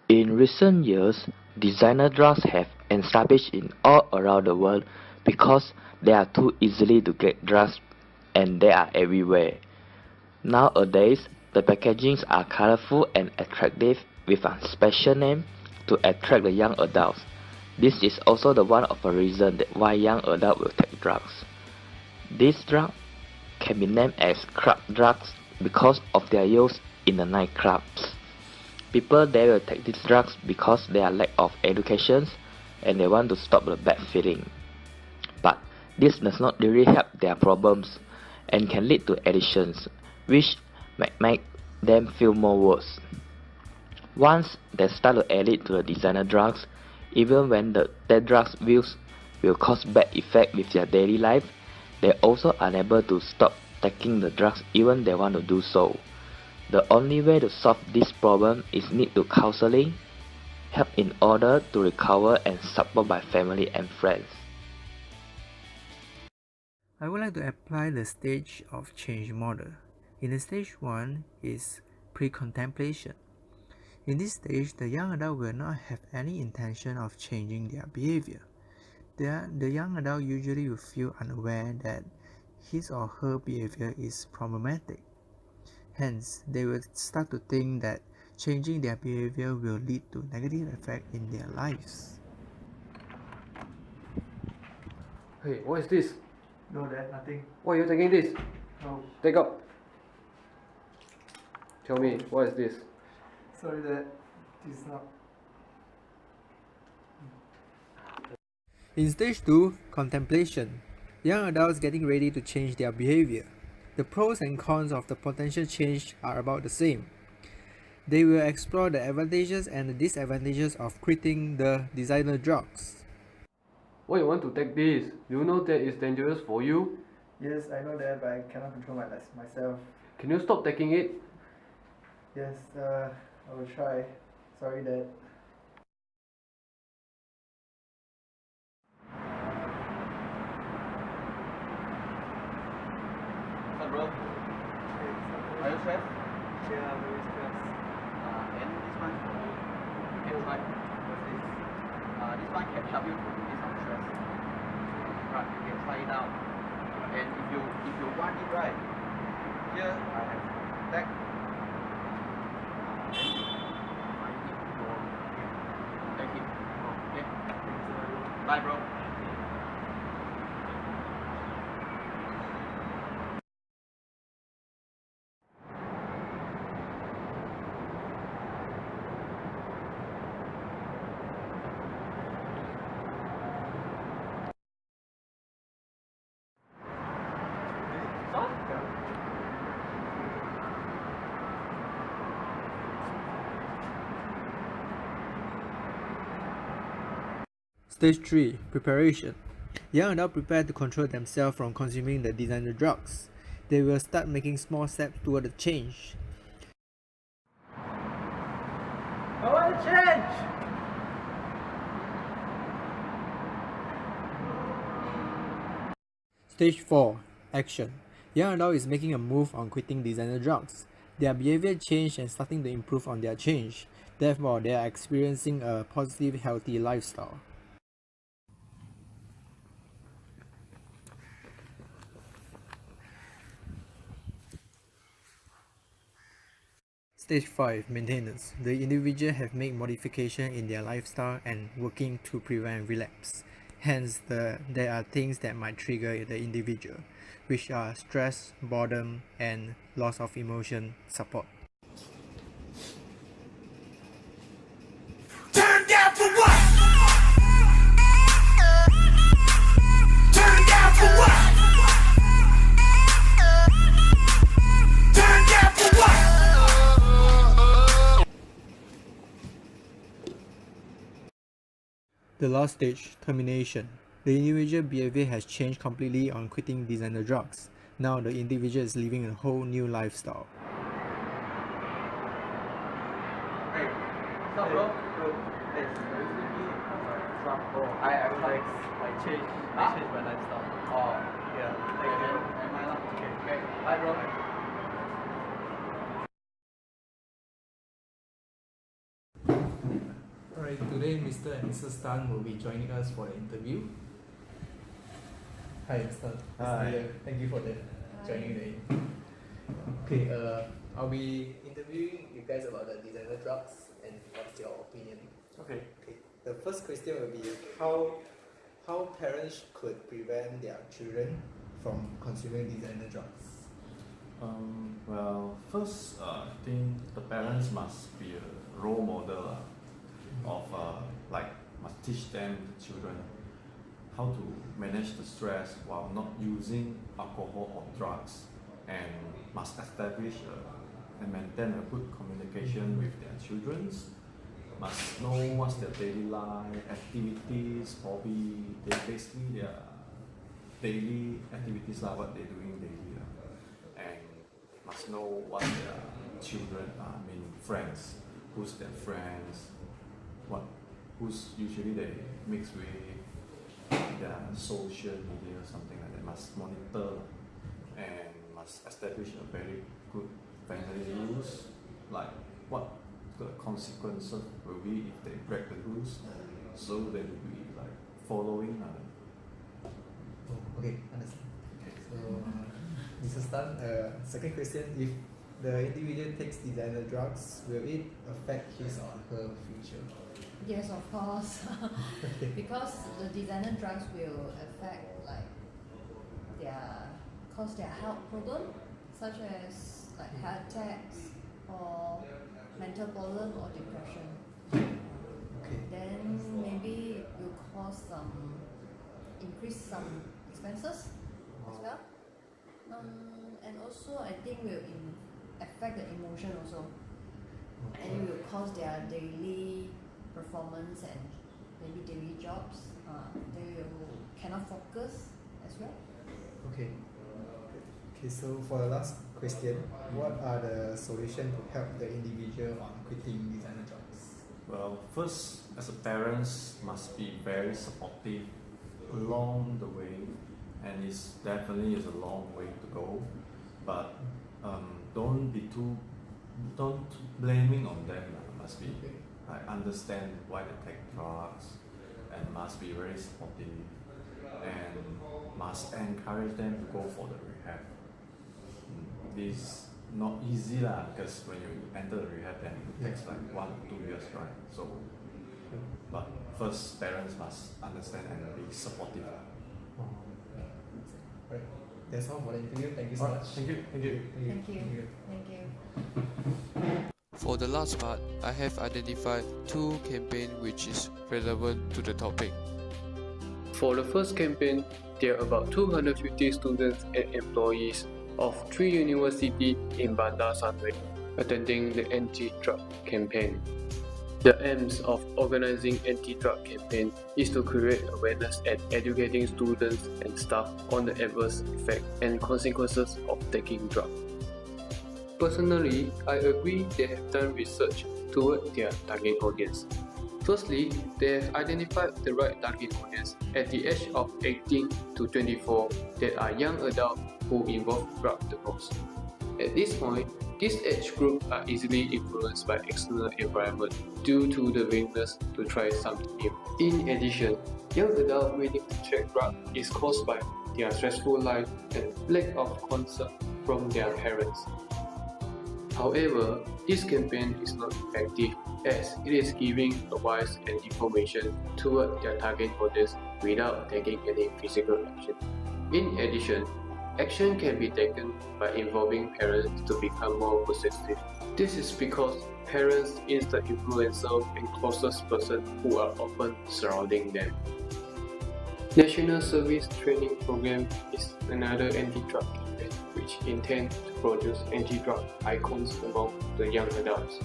In recent years, designer drugs have established in all around the world because they are too easily to get drugs and they are everywhere. Nowadays, the packagings are colorful and attractive with a special name to attract the young adults. This is also the one of the reasons why young adults will take drugs. These drugs can be named as club drugs because of their use in the nightclubs. People there will take these drugs because they are lack of education and they want to stop the bad feeling. But this does not really help their problems and can lead to addictions, which might make them feel more worse. Once they start to addict to the designer drugs, even when their drugs will cause bad effect with their daily life, they are also unable to stop taking the drugs even they want to do so. The only way to solve this problem is need to counseling, help in order to recover and support by family and friends. I would like to apply the stage of change model. In the stage 1 is pre-contemplation. In this stage, the young adult will not have any intention of changing their behavior. The young adult usually will feel unaware that his or her behavior is problematic. Hence, they will start to think that changing their behavior will lead to negative effect in their lives. Hey, what is this? No, Dad, nothing. Why are you taking this? No. Take up. Tell me, what is this? Sorry, Dad. This is not. In stage 2, contemplation, young adults getting ready to change their behavior. The pros and cons of the potential change are about the same. They will explore the advantages and the disadvantages of quitting the designer drugs. Why you want to take this? You know that it's dangerous for you? Yes, I know that, but I cannot control myself. Can you stop taking it? Yes, I will try. Sorry, Dad. What's up, bro? Are you stressed? Yeah, I'm very stressed. And this one for you. You can try. What's this? This one can help you to release some stress. Right, you can try it out. And if you want it right, here I have deck. Take it. Okay. Bye, bro. Stage 3, preparation. Young adults prepare to control themselves from consuming the designer drugs. They will start making small steps toward the change. I want to change! Stage 4, action. Young adult is making a move on quitting designer drugs. Their behavior change and starting to improve on their change. Therefore, they are experiencing a positive, healthy lifestyle. Stage 5, maintenance. The individual have made modification in their lifestyle and working to prevent relapse. Hence, there are things that might trigger the individual, which are stress, boredom, and loss of emotion support. Turn down for what? Turn down for what? Turn down for what? The last stage, termination. The individual behavior has changed completely on quitting designer drugs. Now the individual is living a whole new lifestyle. Hey, what's up, bro? Hey, I would like change my lifestyle. Oh, yeah. Thank you. Okay. Bye, bro. Alright, today Mr. and Mrs. Tan will be joining us for the interview. Hi, Mr. Hi. Thank you for joining the interview. Okay, I'll be interviewing you guys about the designer drugs and what's your opinion. Okay. Okay, the first question will be how parents could prevent their children from consuming designer drugs. Well, first, I think the parents must be a role model of must teach them, the children, how to manage the stress while not using alcohol or drugs, and must establish and maintain a good communication with their children. Must know what's their daily life, activities, hobby. Basically their daily activities like what they're doing daily, and must know what their children friends, who's their friends, who's usually they mix with their social media or something like that. Must monitor and must establish a very good family rules, like what the consequences will be if they break the rules, so they will be like following. Okay, understand. So, Mrs. Tan, second question: if the individual takes designer drugs, will it affect his or her future? Yes, of course. Because the designer drugs will affect cause their health problem, such as like heart attacks or mental problem or depression. Okay. Then maybe it will cause increase some expenses as well. And also I think will affect the emotion also. And it will cause their daily performance and maybe daily jobs. They will cannot focus as well. Okay. Okay, so for the last question, what are the solutions to help the individual on quitting designer drugs? Well, first, as a parents, must be very supportive along the way, and it's definitely is a long way to go. But don't blaming on them. Must be understand why they take drugs, and must be very supportive, and must encourage them to go for the rehab. This not easy because when you enter the rehab, then it takes like 1 or 2 years, right? So, but first parents must understand and be supportive. Right. That's all for the interview. Thank you so much. Thank you. Thank you. Thank you. For the last part, I have identified 2 campaigns which is relevant to the topic. For the first campaign, there are about 250 students and employees of 3 universities in Bandar Sangre attending the anti-drug campaign. The aims of organizing anti-drug campaign is to create awareness and educating students and staff on the adverse effects and consequences of taking drugs. Personally, I agree they have done research toward their target audience. Firstly, they have identified the right target audience at the age of 18 to 24 that are young adults who involve drug the most. At this point, these age groups are easily influenced by external environment due to the willingness to try something new. In addition, young adults willing to check drugs is caused by their stressful life and lack of concern from their parents. However, this campaign is not effective as it is giving advice and information toward their target audience without taking any physical action. In addition, action can be taken by involving parents to become more possessive. This is because parents is the influencer and closest person who are often surrounding them. National Service Training Program is another anti-drug campaign which intends to produce anti-drug icons among the young adults.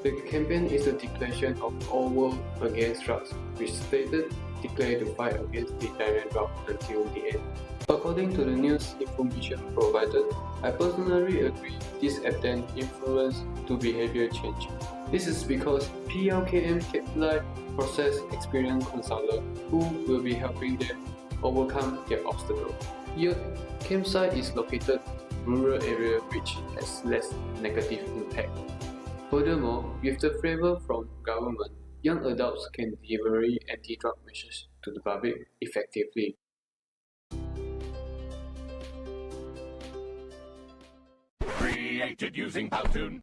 The campaign is a declaration of all war against drugs, which stated declare to fight against designer drugs until the end. According to the news information provided, I personally agree this attempt influence to behavior change. This is because PLKM capitalize process experienced consultant who will be helping them overcome their obstacles. Yet, campsite is located in rural area which has less negative impact. Furthermore, with the favor from government, young adults can deliver anti-drug measures to the public effectively. Created using Powtoon.